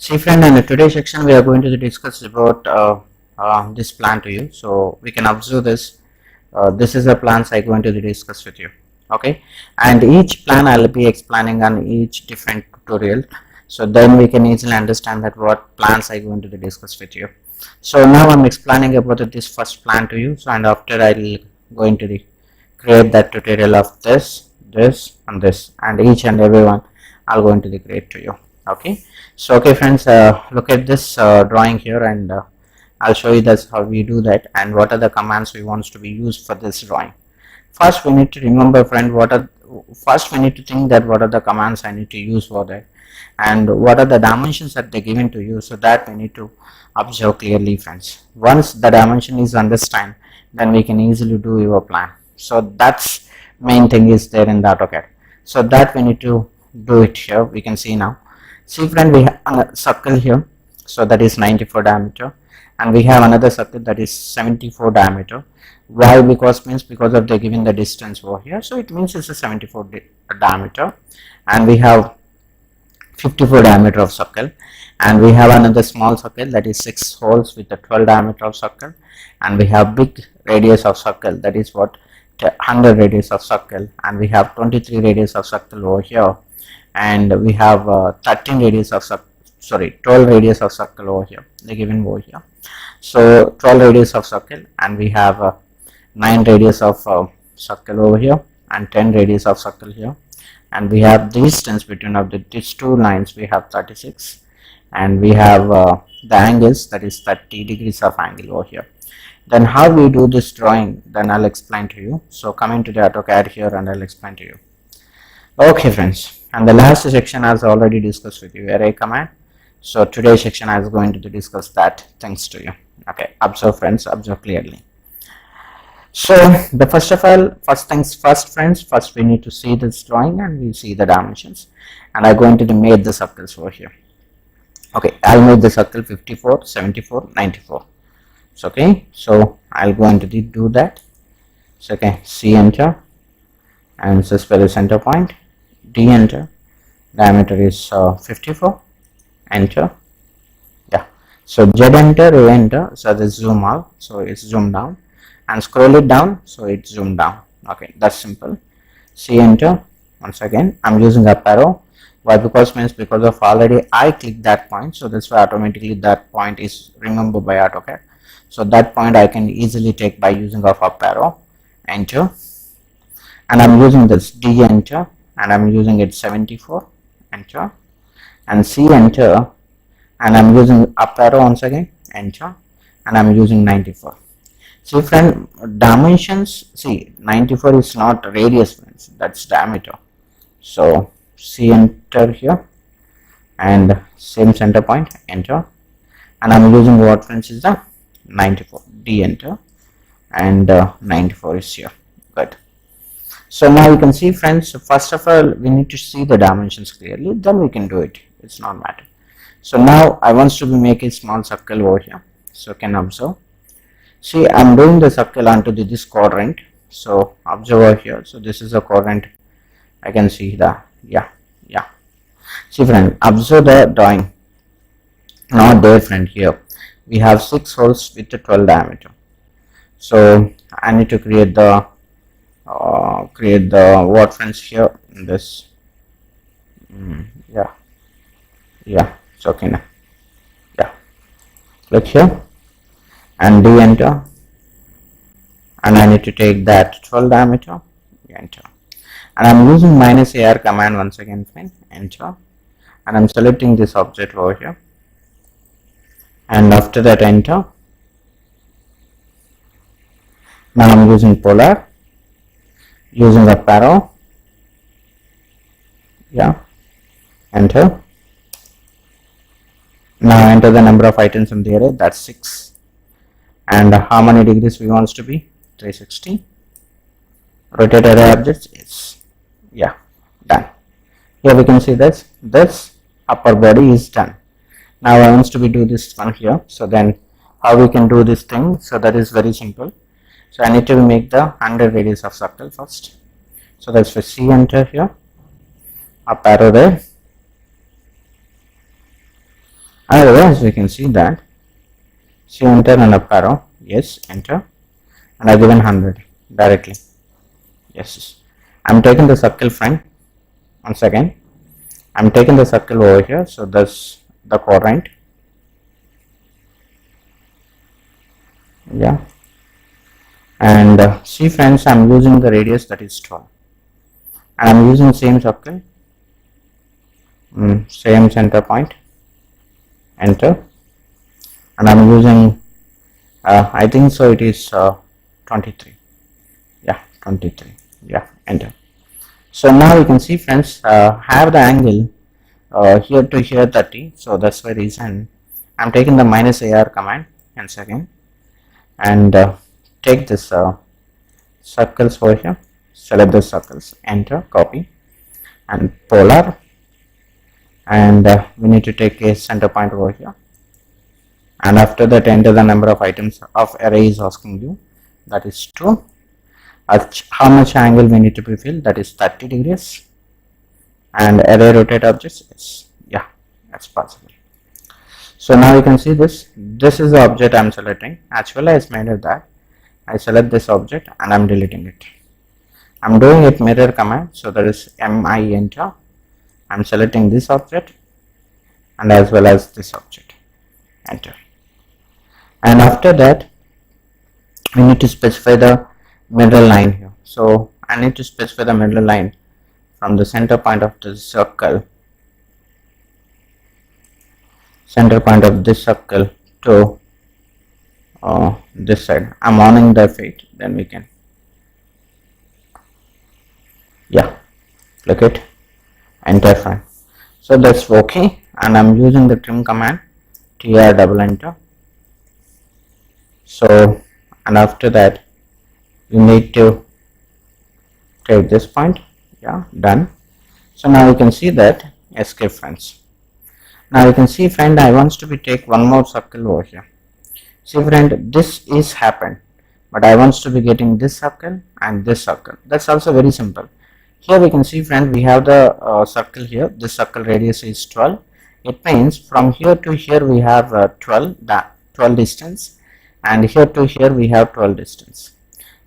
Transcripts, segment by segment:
See friend, in today's section we are going to discuss about this plan to you. So we can observe this. This is a plans I'm going to discuss with you. Okay, and each plan I'll be explaining on each different tutorial. So then we can easily understand that what plans I'm going to discuss with you. So now I'm explaining about this first plan to you. So and after I'll going to create that tutorial of this, and this, and each and every one I'll going to create to you. Okay, so okay friends, look at this drawing here, and I'll show you that's how we do that and what are the commands we want to be used for this drawing. First we need to remember friend, first we need to think that what are the commands I need to use for that, and what are the dimensions that they're given to you, so that we need to observe clearly friends. Once the dimension is understand, then we can easily do your plan. So that's main thing is there in the AutoCAD. So that we need to do it here. We can see now. See friend, we have a circle here, so that is 94 diameter, and we have another circle that is 74 diameter. Why? Because of they giving the distance over here, so it means it's a 74 diameter, and we have 54 diameter of circle, and we have another small circle that is 6 holes with a 12 diameter of circle, and we have big radius of circle that is what 100 radius of circle, and we have 23 radius of circle over here, and we have 13 radius of 12 radius of circle over here, they given over here. So 12 radius of circle, and we have 9 radius of circle over here, and 10 radius of circle here, and we have the distance between of these two lines, we have 36, and we have the angles, that is 30 degrees of angle over here. Then how we do this drawing, then I'll explain to you. So coming to the AutoCAD here, and I'll explain to you. Okay friends, and the last section has already discussed with you, array command. So today's section I was going to discuss that things to you. Okay, observe friends, observe clearly. So the first things first friends, first we need to see this drawing and we see the dimensions, and I'm going to make the circles over here. Okay, I'll make the circle 54, 74, 94. So okay, so I'll go into do that. So okay, C enter, and this is the center point. D enter, diameter is 54, enter. Yeah, so Z enter, A enter, so this zoom out, so it's zoom down, and scroll it down, so it's zoom down. Okay, that's simple. C enter, once again I'm using up arrow. Why? Because of already I clicked that point, so that's why automatically that point is remembered by AutoCAD. So that point I can easily take by using of up arrow, enter, and I'm using this D enter, and I'm using it 74, enter, and C enter, and I'm using up arrow once again, enter, and I'm using 94. See friend, dimensions, see 94 is not radius friends, that's diameter. So C enter here, and same center point, enter, and I'm using what friends is the 94, D enter, and 94 is here. Good. So now you can see friends, first of all we need to see the dimensions clearly, then we can do it, it's not matter. So now I want to make a small circle over here, so can observe. See, I'm doing the circle onto this quadrant, so observe over here. So this is a quadrant, I can see the yeah. See friend, observe the drawing, not there friend. Here we have 6 holes with the 12 diameter, so I need to create the what friends here in this. Yeah, it's okay now. Yeah, click here and D enter, and I need to take that 12 diameter, enter, and I'm using -AR command once again friend, enter, and I'm selecting this object over here, and after that enter. Now I'm using polar, using up arrow, yeah, enter. Now enter the number of items in the array, that's 6, and how many degrees we wants to be, 360. Rotate array objects is, yeah, done. Here we can see this upper body is done. Now I want to be do this one here. So then how we can do this thing, so that is very simple. So I need to make the 100 radius of circle first, so that's for C enter here, up arrow there, Otherwise we can see that, see, enter and up arrow, yes, enter, and I given 100 directly. Yes, I'm taking the circle friend. Once again, I'm taking the circle over here, so that's the quadrant. Yeah, and see friends, I'm using the radius that is 12, and I'm using same circle, same center point, enter, and I'm using I think so it is 23. Yeah, 23. Yeah, enter. So now you can see friends, have the angle here to here 30, so that's the reason I'm taking the minus AR command. And second, and take this circles over here, select the circles, enter, copy, and polar, and we need to take a center point over here, and after that enter the number of items of array is asking you, that is 2. How much angle we need to be filled, that is 30 degrees, and array rotate objects is, yeah, that's possible. So now you can see this is the object I'm selecting. Actually I made it that I select this object and I'm deleting it. I'm doing it mirror command, so that is mi enter. I'm selecting this object and as well as this object, enter, and after that we need to specify the middle line here. So I need to specify the middle line from the center point of the circle, to this side. I'm owning the fate, then we can, yeah, click it, enter, fine. So that's okay, and I'm using the trim command, tr double enter. So, and after that you need to take this point, yeah, done. So now you can see that, escape friends. Now you can see friend, I want to be take one more circle over here. See friend, this is happened, but I want to be getting this circle and this circle. That's also very simple. Here we can see friend, we have the circle here. This circle radius is 12. It means from here to here we have 12 distance, and here to here we have 12 distance.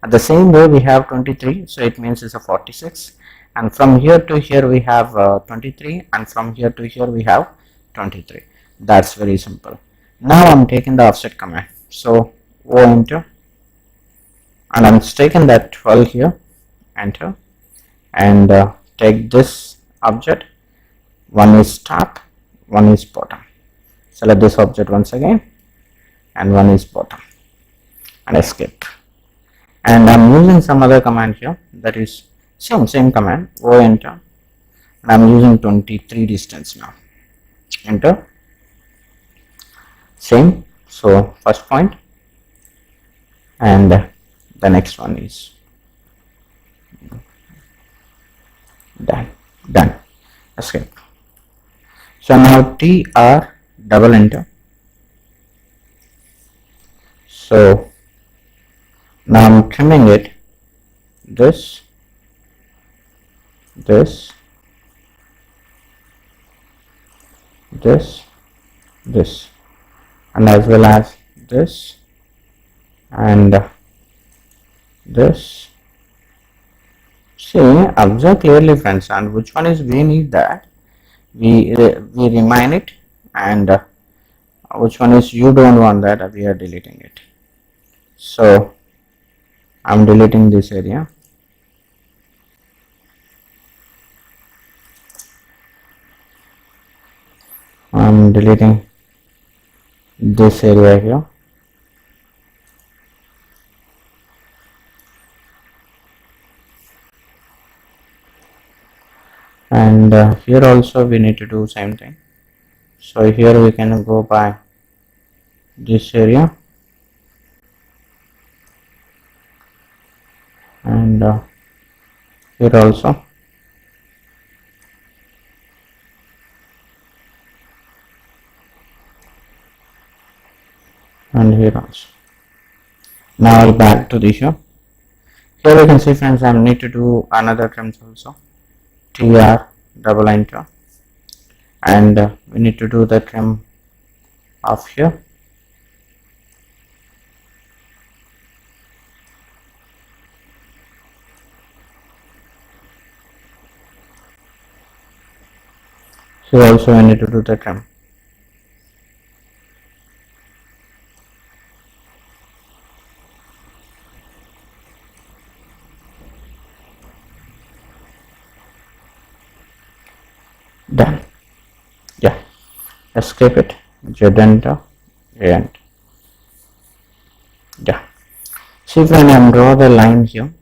At the same way we have 23, so it means it's a 46, and from here to here we have 23, and from here to here we have 23. That's very simple. Now I'm taking the offset command, so O enter, and I'm taking that 12 here, enter, and take this object. One is top, one is bottom. Select this object once again, and one is bottom, and escape. And I'm using some other command here, that is same command, O enter, and I'm using 23 distance now, enter, same. So first point, and the next one is done, escape. So now tr double enter. So now I'm trimming it, this, and as well as this and this. See, observe clearly friends, and which one is we need, that we remind it, and which one is you don't want, that we are deleting it. So I'm deleting this area, I'm deleting this area here, and here also we need to do same thing. So here we can go by this area, and here also, and here also. Now back to the show. Here we can see friends, I need to do another trims also, tr double enter, and we need to do the trim of here. So also we need to do the trim. Done. Yeah, escape it, Z enter, A enter. Yeah. See, when I draw the line here,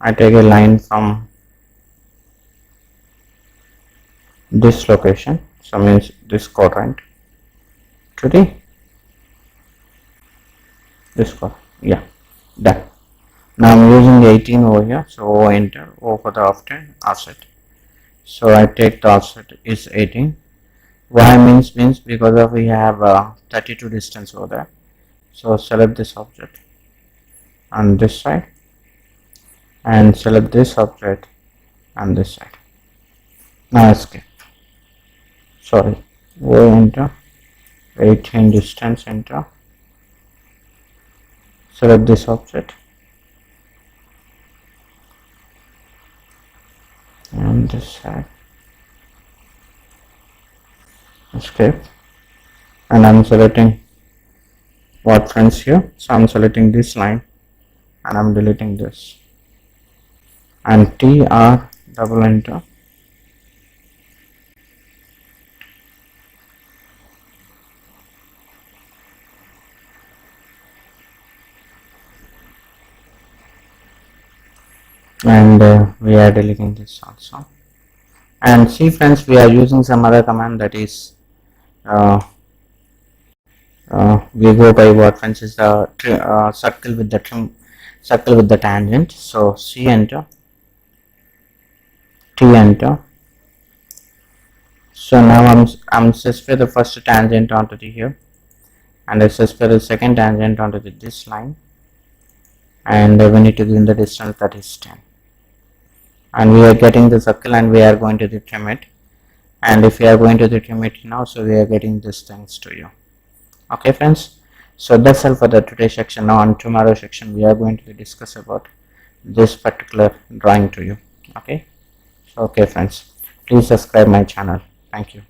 I take a line from this location, so means this quadrant to this quadrant. Yeah, done. Now I'm using 18 over here, so enter, O for the offset. So I take the offset is 18. Why means because of we have 32 distance over there. So select this object on this side and select this object on this side. Now escape. Sorry, go enter, 18 distance enter. Select this object and this side. Escape, and I'm selecting what friends here, so I'm selecting this line and I'm deleting this, and TR double enter, and we are deleting this also. And see friends, we are using some other command, that is we go by what friends is the circle with the trim, circle with the tangent. So C enter, T enter. So now I'm specify the first tangent onto the here, and I specify the second tangent onto this line, and we need to give the distance, that is 10. And we are getting the circle and we are going to trim it, and if we are going to trim it now, so we are getting these things to you. Okay friends, so that's all for the today's section. Now on tomorrow section we are going to discuss about this particular drawing to you. Okay, so okay friends, please subscribe my channel. Thank you.